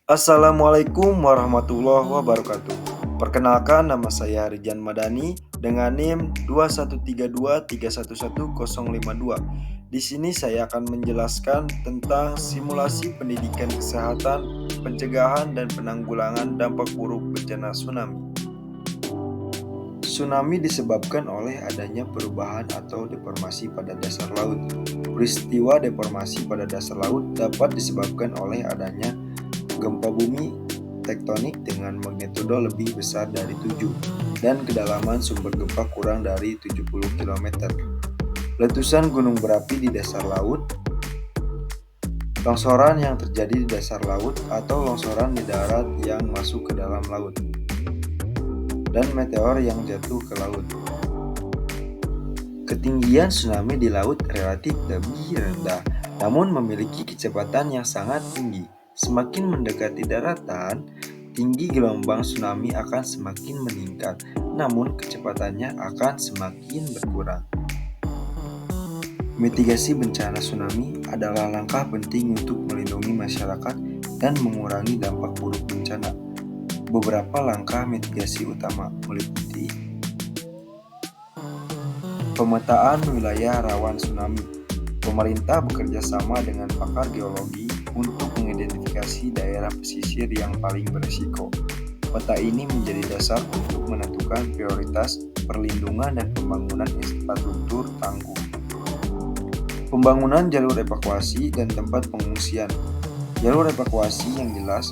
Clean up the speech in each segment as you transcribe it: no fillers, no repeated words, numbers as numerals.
Assalamualaikum warahmatullahi wabarakatuh. Perkenalkan, nama saya Rijan Madani dengan NIM 2132311052. Di sini saya akan menjelaskan tentang simulasi pendidikan kesehatan, pencegahan dan penanggulangan dampak buruk bencana tsunami. Tsunami disebabkan oleh adanya perubahan atau deformasi pada dasar laut. Peristiwa deformasi pada dasar laut dapat disebabkan oleh adanya gempa bumi tektonik dengan magnitudo lebih besar dari 7 dan kedalaman sumber gempa kurang dari 70 km. Letusan gunung berapi di dasar laut, longsoran yang terjadi di dasar laut atau longsoran di darat yang masuk ke dalam laut, dan meteor yang jatuh ke laut. Ketinggian tsunami di laut relatif lebih rendah, namun memiliki kecepatan yang sangat tinggi. Semakin mendekati daratan, tinggi gelombang tsunami akan semakin meningkat, namun kecepatannya akan semakin berkurang. Mitigasi bencana tsunami adalah langkah penting untuk melindungi masyarakat dan mengurangi dampak buruk bencana. Beberapa langkah mitigasi utama meliputi pemetaan wilayah rawan tsunami. Pemerintah bekerja sama dengan pakar geologi untuk mengidentifikasi daerah pesisir yang paling berisiko. Peta ini menjadi dasar untuk menentukan prioritas perlindungan dan pembangunan infrastruktur tangguh. Pembangunan jalur evakuasi dan tempat pengungsian. Jalur evakuasi yang jelas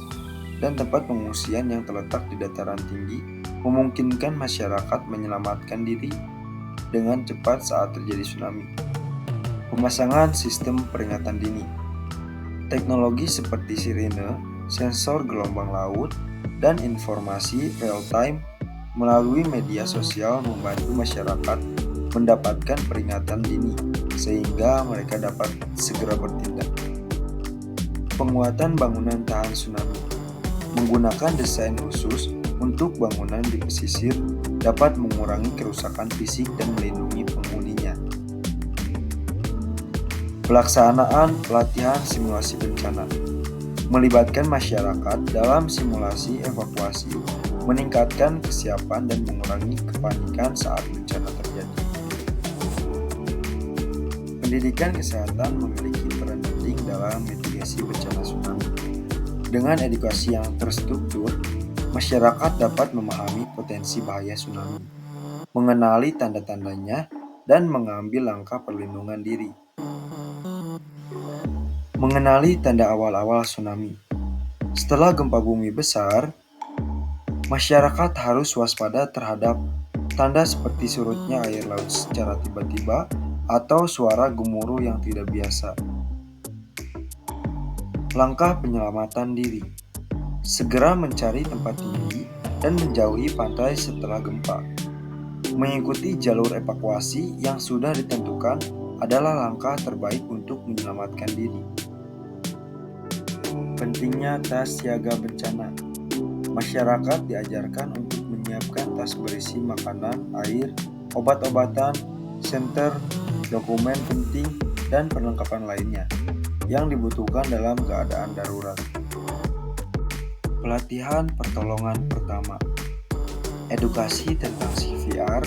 dan tempat pengungsian yang terletak di dataran tinggi memungkinkan masyarakat menyelamatkan diri dengan cepat saat terjadi tsunami. Pemasangan sistem peringatan dini. Teknologi seperti sirene, sensor gelombang laut, dan informasi real-time melalui media sosial membantu masyarakat mendapatkan peringatan dini sehingga mereka dapat segera bertindak. Penguatan bangunan tahan tsunami. Menggunakan desain khusus untuk bangunan di pesisir dapat mengurangi kerusakan fisik dan melindungi penghuninya. Pelaksanaan pelatihan simulasi bencana. Melibatkan masyarakat dalam simulasi evakuasi, meningkatkan kesiapan dan mengurangi kepanikan saat bencana terjadi. Pendidikan kesehatan memiliki peran penting dalam mitigasi bencana tsunami. Dengan edukasi yang terstruktur, masyarakat dapat memahami potensi bahaya tsunami, mengenali tanda-tandanya, dan mengambil langkah perlindungan diri. Mengenali tanda awal-awal tsunami. Setelah gempa bumi besar, masyarakat harus waspada terhadap tanda seperti surutnya air laut secara tiba-tiba atau suara gemuruh yang tidak biasa. Langkah penyelamatan diri. Segera mencari tempat tinggi dan menjauhi pantai setelah gempa. Mengikuti jalur evakuasi yang sudah ditentukan adalah langkah terbaik untuk menyelamatkan diri. Pentingnya tas siaga bencana. Masyarakat diajarkan untuk menyiapkan tas berisi makanan, air, obat-obatan, senter, dokumen penting, dan perlengkapan lainnya yang dibutuhkan dalam keadaan darurat. Pelatihan pertolongan pertama. Edukasi tentang CPR,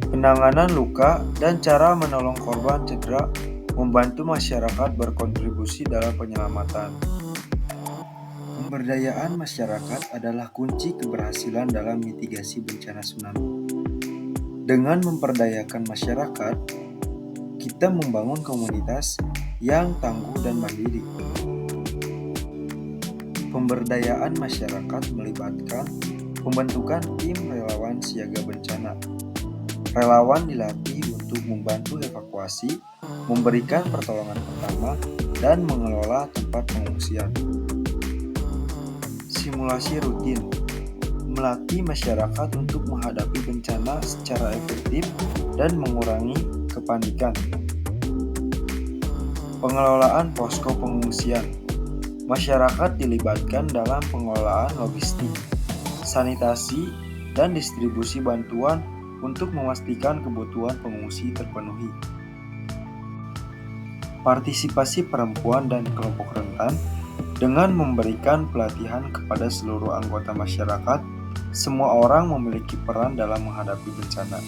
penanganan luka, dan cara menolong korban cedera membantu masyarakat berkontribusi dalam penyelamatan. Pemberdayaan masyarakat adalah kunci keberhasilan dalam mitigasi bencana tsunami. Dengan memperdayakan masyarakat, kita membangun komunitas yang tangguh dan mandiri. Pemberdayaan masyarakat melibatkan pembentukan tim relawan siaga bencana. Relawan dilatih untuk membantu evakuasi, memberikan pertolongan pertama, dan mengelola tempat pengungsian. Simulasi rutin melatih masyarakat untuk menghadapi bencana secara efektif dan mengurangi kepanikan. Pengelolaan posko pengungsian. Masyarakat dilibatkan dalam pengelolaan logistik, sanitasi, dan distribusi bantuan untuk memastikan kebutuhan pengungsi terpenuhi. Partisipasi perempuan dan kelompok rentan Dengan memberikan pelatihan kepada seluruh anggota masyarakat, semua orang memiliki peran dalam menghadapi bencana.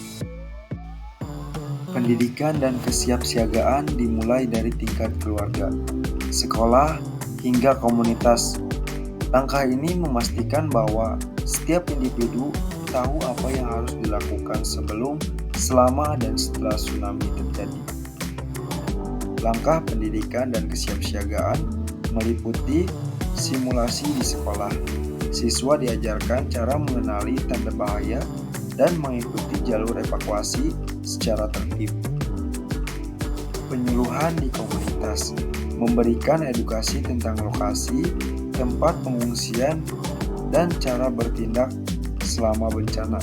Pendidikan dan kesiapsiagaan dimulai dari tingkat keluarga, sekolah, hingga komunitas. Langkah ini memastikan bahwa setiap individu tahu apa yang harus dilakukan sebelum, selama, dan setelah tsunami terjadi. Langkah pendidikan dan kesiapsiagaan meliputi simulasi di sekolah. Siswa diajarkan cara mengenali tanda bahaya dan mengikuti jalur evakuasi secara tertib. Penyuluhan di komunitas memberikan edukasi tentang lokasi, tempat pengungsian, dan cara bertindak selama bencana.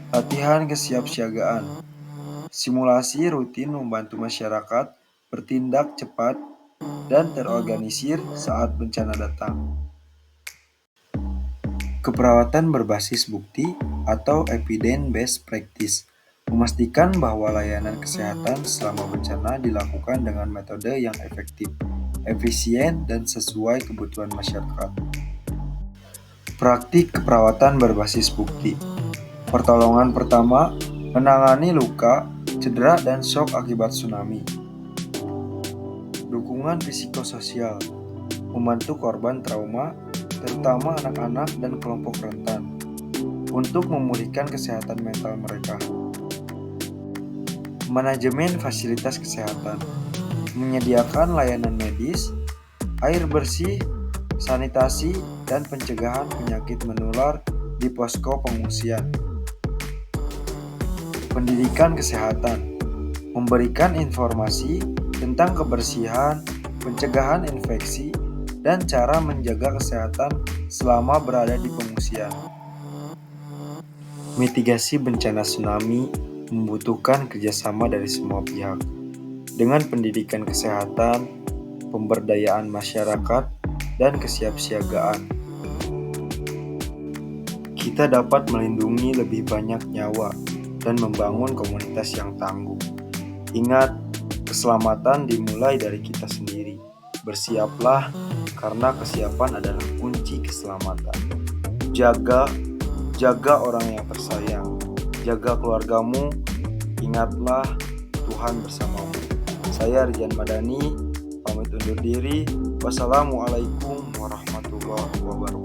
Latihan kesiapsiagaan. Simulasi rutin membantu masyarakat bertindak cepat dan terorganisir saat bencana datang. Keperawatan berbasis bukti atau evidence-based practice memastikan bahwa layanan kesehatan selama bencana dilakukan dengan metode yang efektif, efisien, dan sesuai kebutuhan masyarakat. Praktik keperawatan berbasis bukti. Pertolongan pertama, menangani luka, cedera, dan shock akibat tsunami. Dukungan psikososial, membantu korban trauma, terutama anak-anak dan kelompok rentan, untuk memulihkan kesehatan mental mereka. Manajemen fasilitas kesehatan, menyediakan layanan medis, air bersih, sanitasi, dan pencegahan penyakit menular di posko pengungsian. Pendidikan kesehatan, memberikan informasi tentang kebersihan, pencegahan infeksi, dan cara menjaga kesehatan selama berada di pengungsian. Mitigasi bencana tsunami membutuhkan kerjasama dari semua pihak. Dengan pendidikan kesehatan, pemberdayaan masyarakat, dan kesiapsiagaan, kita dapat melindungi lebih banyak nyawa dan membangun komunitas yang tangguh. Ingat, keselamatan dimulai dari kita sendiri. Bersiaplah, karena kesiapan adalah kunci keselamatan. Jaga orang yang tersayang. Jaga keluargamu. Ingatlah, Tuhan bersamamu. Saya Rijan Madani, pamit undur diri. Wassalamualaikum warahmatullahi wabarakatuh.